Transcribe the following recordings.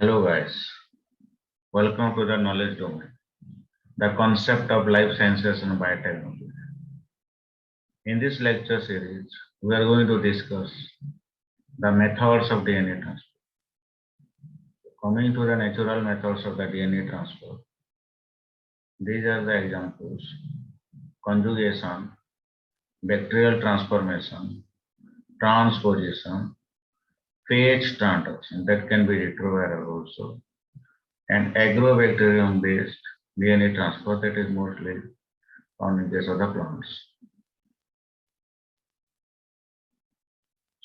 Hello guys, welcome to the knowledge domain, the concept of life sciences and biotechnology. In this lecture series, we are going to discuss the methods of DNA transfer. Coming to the natural methods of the DNA transfer, these are the examples: conjugation, bacterial transformation, transposition, phage transduction that can be retroviral also, and agrobacterium based DNA transfer that is mostly found in case of the plants.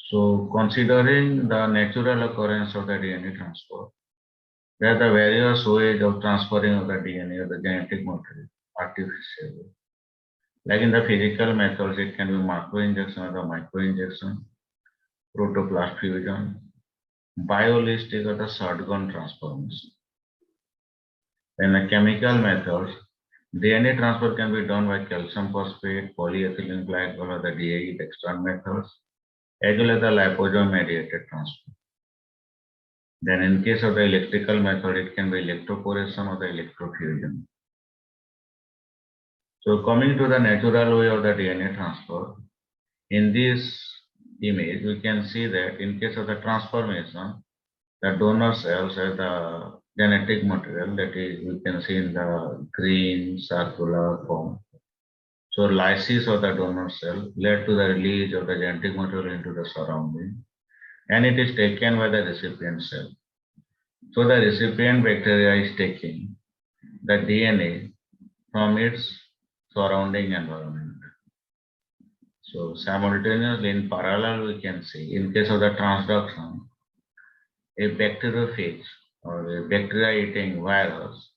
So, considering the natural occurrence of the DNA transfer, there are the various ways of transferring of the DNA or the genetic material artificially. Like in the physical methods, it can be macro-injection or the micro-injection, protoplast fusion, biolistic or the shotgun transformation. In the chemical methods, DNA transfer can be done by calcium phosphate, polyethylene glycol or the DAE dextran methods, as well as the liposome mediated transfer. Then in case of the electrical method, it can be electroporation or the electrofusion. So coming to the natural way of the DNA transfer, in this image, we can see that in case of the transformation, the donor cells have the genetic material that is, we can see in the green circular form. So lysis of the donor cell led to the release of the genetic material into the surrounding, and it is taken by the recipient cell. So the recipient bacteria is taking the DNA from its surrounding environment. So simultaneously in parallel we can see in case of the transduction, a bacteriophage or a bacteria eating virus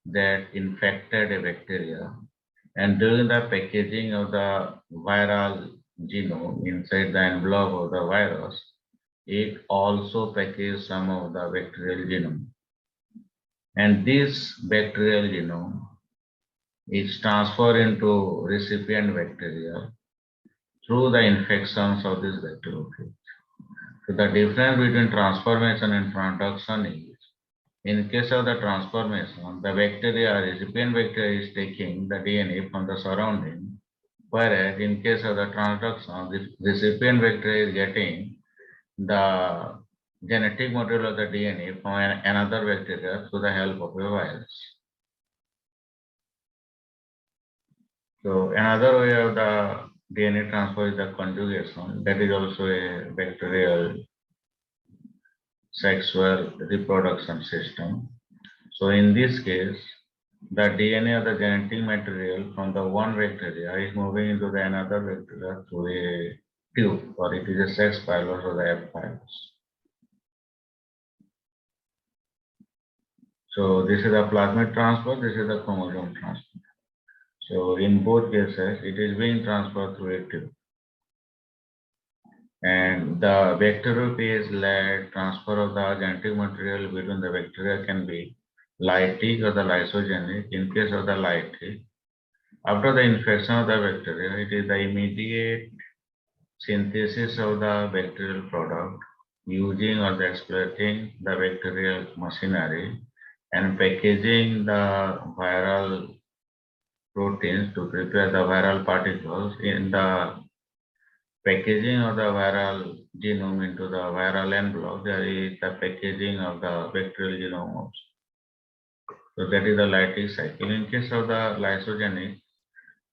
that infected a bacteria, and during the packaging of the viral genome inside the envelope of the virus, it also packages some of the bacterial genome. And this bacterial genome is transferred into recipient bacteria through the infections of this bacteriophage. So the difference between transformation and transduction is, in case of the transformation, the bacteria, recipient bacteria is taking the DNA from the surrounding, whereas in case of the transduction, the recipient bacteria is getting the genetic material of the DNA from another bacteria through the help of a virus. So another way of the DNA transfer is the conjugation. That is also a bacterial sexual reproduction system. So in this case, the DNA of the genetic material from the one bacteria is moving into the another bacteria through a tube, or it is a sex pilus or the F pilus. So this is a plasmid transfer, this is a chromosome transfer. So in both cases, it is being transferred through a tube. And the bacteriophage-led transfer of the genetic material between the bacteria can be lytic or the lysogenic. In case of the lytic, after the infection of the bacteria, it is the immediate synthesis of the bacterial product using or the exploiting the bacterial machinery and packaging the viral proteins to prepare the viral particles in the packaging of the viral genome into the viral envelope. There is the packaging of the bacterial genome also. So that is the lytic cycle. In case of the lysogenic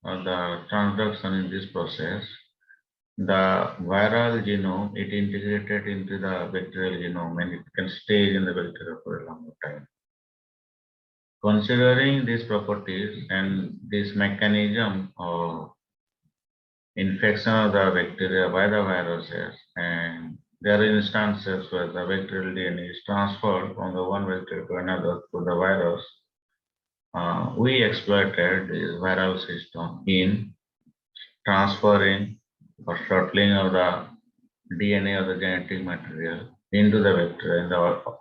or the transduction in this process, the viral genome it integrated into the bacterial genome and it can stay in the bacteria for a longer time. Considering these properties and this mechanism of infection of the bacteria by the viruses, and there are instances where the bacterial DNA is transferred from the one bacteria to another through the virus. We exploited this viral system in transferring or shuttling of the DNA of the genetic material into the bacteria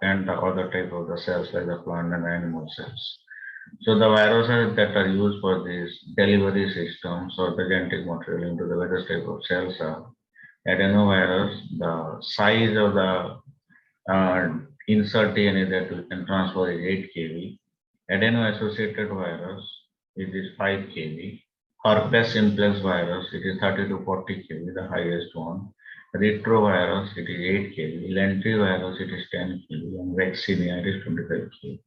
and the other type of the cells like the plant and animal cells. So the viruses that are used for these delivery systems or the genetic material into the various type of cells are adenovirus. The size of the insert DNA that we can transfer is 8 kb. Adeno-associated virus, it is 5 kb. Herpes simplex virus, it is 30 to 40 kb, the highest one. Retrovirus, it is 8 kb. Lentivirus, it is 10 kb. And vaccinia, it is 25 kb.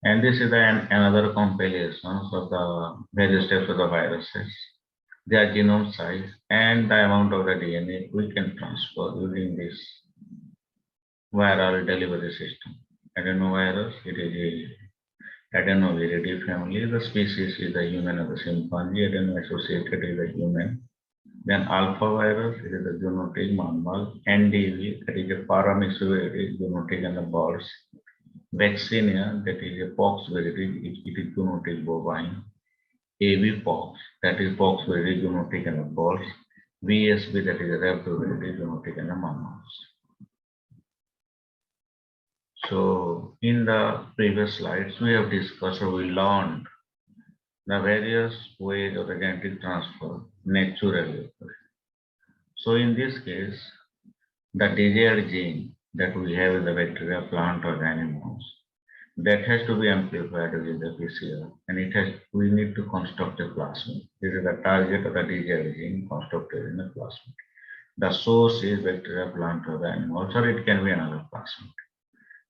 And this is another compilation of the various types of the viruses, their genome size, and the amount of the DNA we can transfer using this viral delivery system. Adenovirus, it is a Adenoviridae family. The species is the human of the chimpanzee. Adeno-associated is the human. Then alpha virus, it is the zoonotic mammal. NDV, that is a paramyxoviridae, zoonotic in the birds. Vaccinia, that is a pox viridae, it is zoonotic bovine. AV pox, that is pox viridae, zoonotic in the birds. VSB, that is a rhabdoviridae, zoonotic in the mammals. So in the previous slides, we have discussed or we learned the various ways of the genetic transfer naturally. So in this case, the desired gene that we have in the bacteria, plant, or animals, that has to be amplified with the PCR, and we need to construct a plasmid. This is the target of the desired gene constructed in the plasmid. The source is bacteria, plant, or the animals, or it can be another plasmid.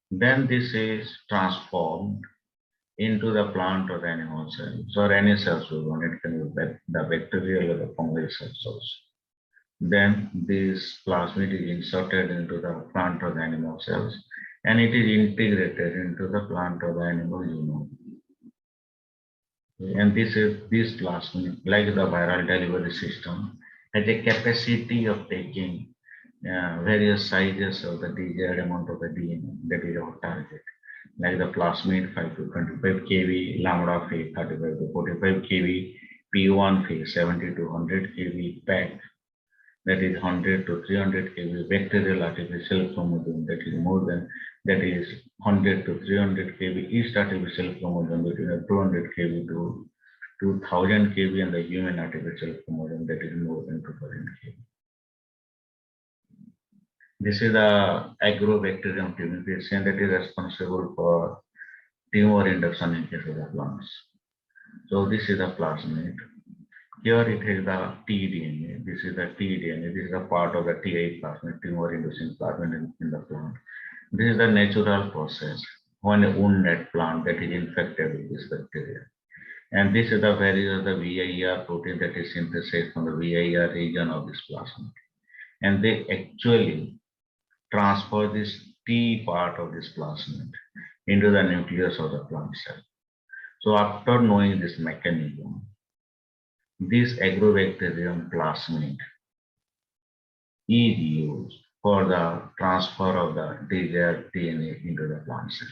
Then this is transformed into the plant or the animal cells or any cells we want. It can be the bacterial or the fungal cells also. Then this plasmid is inserted into the plant or the animal cells, and it is integrated into the plant or the animal genome. And this plasmid, like the viral delivery system, has a capacity of taking various sizes of the desired amount of the DNA that is our target. Like the plasmid 5 to 25 kb, lambda phase 35 to 45 kb, P1 phase 70 to 100 kb, PEG that is 100 to 300 kb, bacterial artificial chromosome that is 100 to 300 kb, each artificial chromosome between 200 kb to 2000 kb, and the human artificial chromosome that is more than 2000 kb. This is the Agrobacterium tumefaciens that is responsible for tumor induction in case of the plants. So this is the plasmid. Here it has the tDNA. This is the tDNA. This is a part of the Ti plasmid, tumor inducing plasmid in the plant. This is the natural process when a wounded plant that is infected with this bacteria. And this is the various the VIR protein that is synthesized from the VIR region of this plasmid. And they actually transfer this T part of this plasmid into the nucleus of the plant cell. So after knowing this mechanism, this agrobacterium plasmid is used for the transfer of the desired DNA into the plant cell.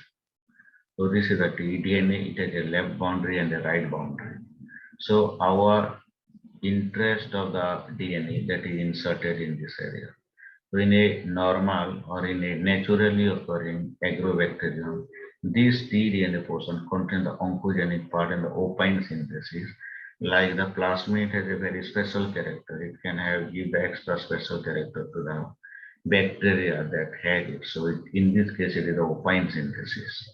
So this is the tDNA, it has a left boundary and a right boundary. So our interest of the DNA that is inserted in this area. So in a normal or in a naturally occurring agrobacterium, this tDNA portion contains the oncogenic part and the opine synthesis. Like the plasmid has a very special character. It can give the extra special character to the bacteria that has it. So in this case, it is the opine synthesis.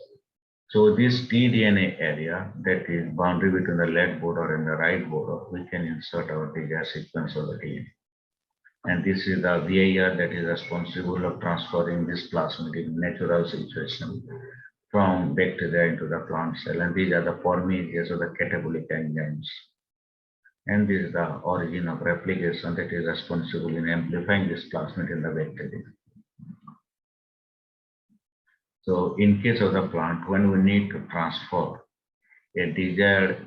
So this tDNA area that is boundary between the left border and the right border, we can insert our desired sequence of the DNA. And this is the VIR that is responsible of transferring this plasmid in natural situation from bacteria into the plant cell. And these are the formages of the catabolic enzymes. And this is the origin of replication that is responsible in amplifying this plasmid in the bacteria. So in case of the plant, when we need to transfer a desired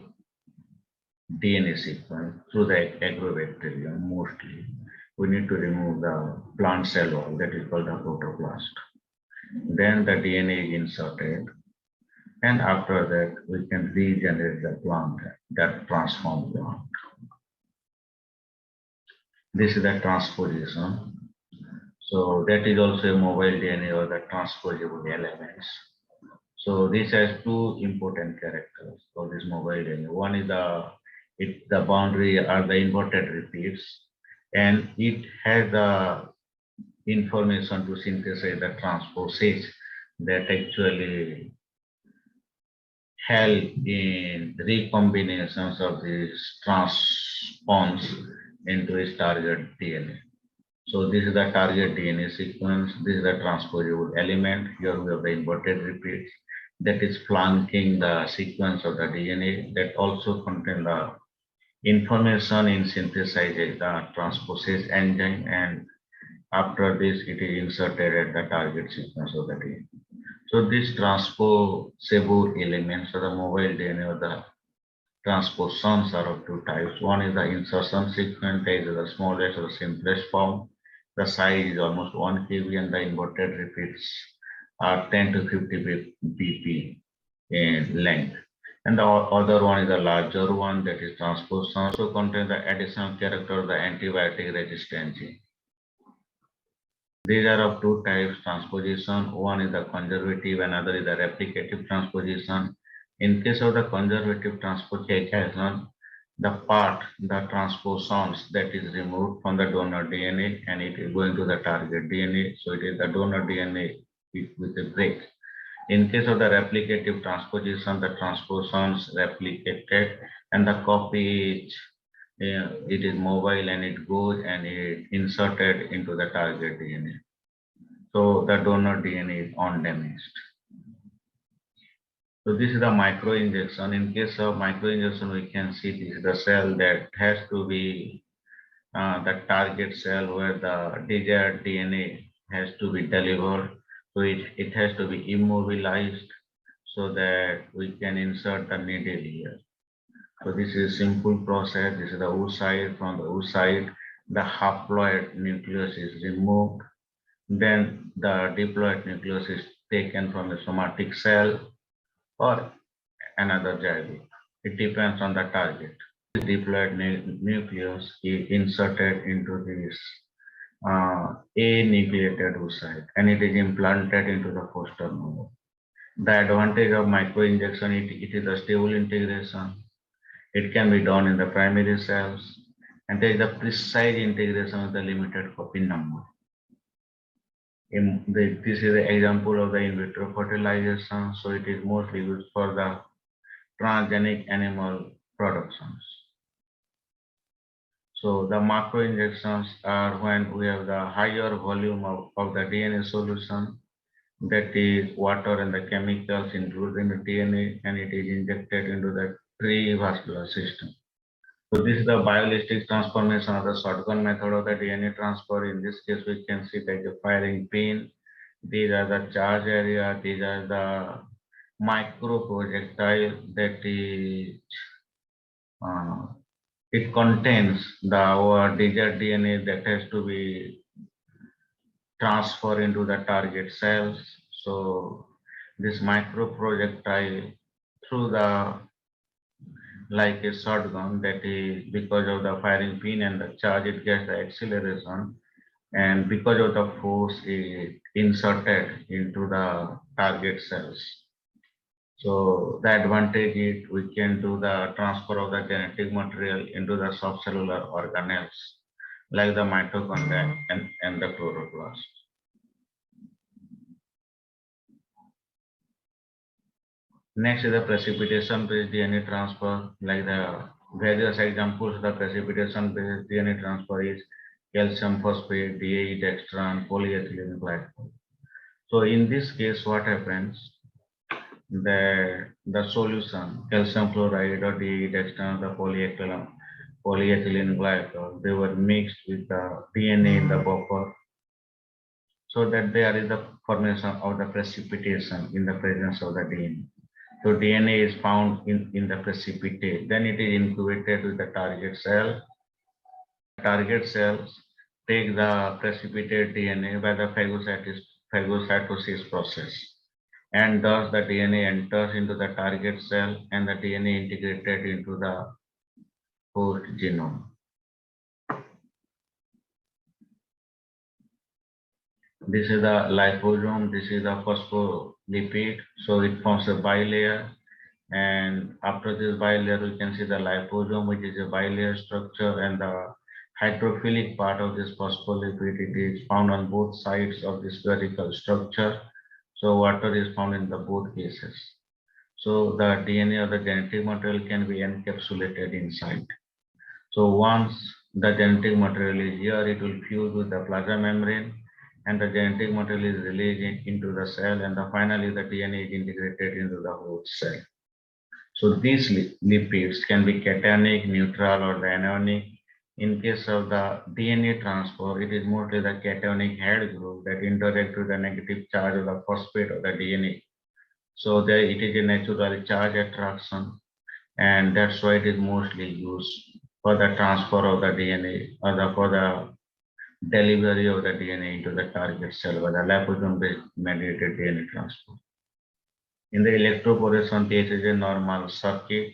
DNA sequence through the agrobacterium, mostly, we need to remove the plant cell wall that is called the protoplast. Then the DNA is inserted, and after that, we can regenerate the plant, that transformed plant. This is the transposition. So that is also a mobile DNA or the transposable elements. So this has two important characters for this mobile DNA. One is the boundary are the inverted repeats, and it has the information to synthesize the transposase that actually help in recombinations of these transpons into its target DNA. So this is the target DNA sequence. This is the transposable element. Here we have the inverted repeats that is flanking the sequence of the DNA that also contain the information in synthesizing the transposase enzyme, and after this it is inserted at the target sequence of the DNA. So these transposable elements or the mobile DNA or the transposons are of two types. One is the insertion sequence, that is the smallest or simplest form. The size is almost 1 kb and the inverted repeats are 10 to 50 bp in length. And the other one is the larger one, that is transposon, also contains the additional character of the antibiotic resistance gene. These are of two types transposition. One is the conservative, another is the replicative transposition. In case of the conservative transposition, the part, the transposons that is removed from the donor DNA and it is going to the target DNA. So it is the donor DNA with a break. In case of the replicative transposition, the transposons replicated and the copy it is mobile and it goes and it inserted into the target DNA. So the donor DNA is undamaged. So this is the microinjection. In case of microinjection, we can see this is the cell that has to be the target cell where the desired DNA has to be delivered. So it has to be immobilized so that we can insert the needle here. So this is a simple process. This is the oocyte. From the oocyte, the haploid nucleus is removed. Then the diploid nucleus is taken from a somatic cell or another zygote. It depends on the target. This diploid nucleus is inserted into this anucleated oocyte and it is implanted into the foster mother. The advantage of microinjection, it is a stable integration. It can be done in the primary cells and there is a precise integration with the limited copy number. This is the example of the in vitro fertilization. So it is mostly used for the transgenic animal productions. So the macro injections are when we have the higher volume of the DNA solution, that is water and the chemicals included in the DNA, and it is injected into the perivascular system. So this is the bioelastic transformation of the shotgun method of the DNA transfer. In this case, we can see that the firing pin, these are the charge area, these are the micro projectile that is it contains our desired DNA that has to be transferred into the target cells. So this micro projectile through the like a shotgun, that is because of the firing pin and the charge, it gets the acceleration, and because of the force it inserted into the target cells. So the advantage is we can do the transfer of the genetic material into the subcellular organelles like the mitochondria and the chloroplast. Next is the precipitation-based DNA transfer. Like the various examples of the precipitation-based DNA transfer is calcium phosphate, DAE dextran, polyethylene glycol. So in this case, what happens? The solution, calcium chloride or DAE dextran, the polyethylene glycol, they were mixed with the DNA in the buffer, so that there is the formation of the precipitation in the presence of the DNA. So DNA is found in the precipitate. Then it is incubated with the target cell. Target cells take the precipitate DNA by the phagocytosis process. And thus the DNA enters into the target cell and the DNA integrated into the host genome. This is the liposome, this is the phospholipid, so it forms a bilayer, and after this bilayer we can see the liposome, which is a bilayer structure, and the hydrophilic part of this phospholipid. It is found on both sides of this spherical structure. So water is found in the both cases. So the DNA or the genetic material can be encapsulated inside. So once the genetic material is here, it will fuse with the plasma membrane and the genetic material is released into the cell, and finally the DNA is integrated into the host cell. So these lipids can be cationic, neutral, or the anionic. In case of the DNA transfer, it is mostly the cationic head group that interact with the negative charge of the phosphate of the DNA. So there it is a natural charge attraction, and that's why it is mostly used for the transfer of the DNA or for the delivery of the DNA into the target cell by the liposome-based mediated DNA transfer. In the electroporation, this is a normal circuit.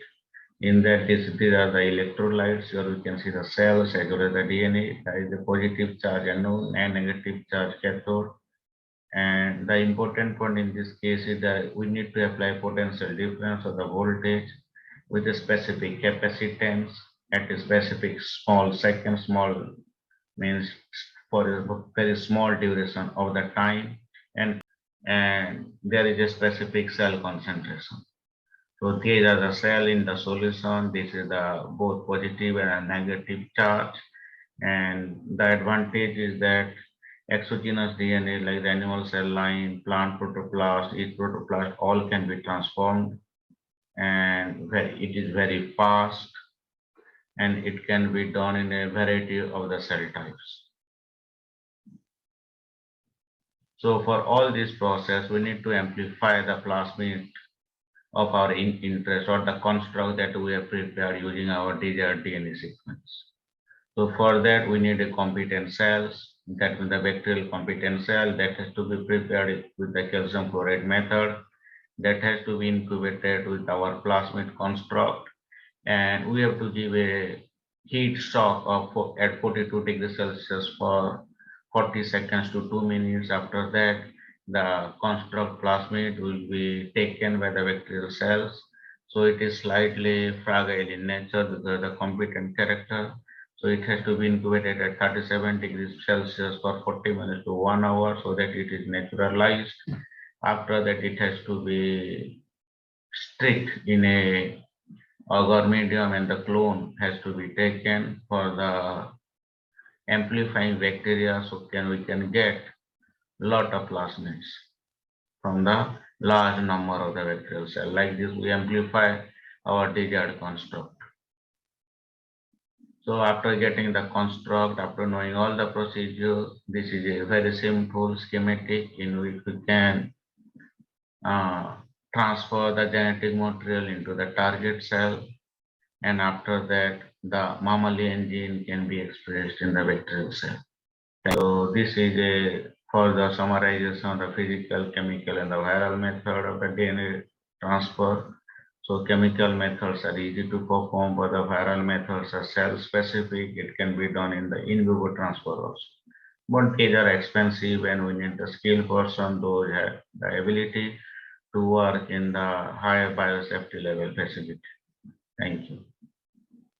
In that, these are the electrolytes. Here we can see the cells as well as the DNA. There is a positive charge anode and negative charge cathode. And the important point in this case is that we need to apply potential difference of the voltage with a specific capacitance at a specific small second. Small means for a very small duration of the time, and there is a specific cell concentration. So these are the cell in the solution. This is the both positive and negative charge. And the advantage is that exogenous DNA like the animal cell line, plant protoplast, yeast protoplast, all can be transformed, and it is very fast, and it can be done in a variety of the cell types. So for all this process, we need to amplify the plasmid of our interest or the construct that we have prepared using our desired DNA sequence. So for that, we need a competent cells, that is the bacterial competent cell that has to be prepared with the calcium chloride method, that has to be incubated with our plasmid construct, and we have to give a heat shock of at 42 degrees Celsius for 40 seconds to 2 minutes. After that, the construct plasmid will be taken by the bacterial cells. So it is slightly fragile in nature because of the competent character. So it has to be incubated at 37 degrees Celsius for 40 minutes to 1 hour so that it is naturalized. After that, it has to be strict in a agar medium, and the clone has to be taken for the amplifying bacteria, so we can get lot of plasmids from the large number of the bacterial cell. Like this, we amplify our desired construct. So after getting the construct, after knowing all the procedure, this is a very simple schematic in which we can transfer the genetic material into the target cell, and after that the mammalian gene can be expressed in the bacterial cell. So this is a further summarization of the physical, chemical, and the viral method of the DNA transfer. So chemical methods are easy to perform, but the viral methods are cell specific. It can be done in the in vivo transfer also. But these are expensive, and we need a skilled person those have the ability to work in the higher biosafety level facility. Thank you.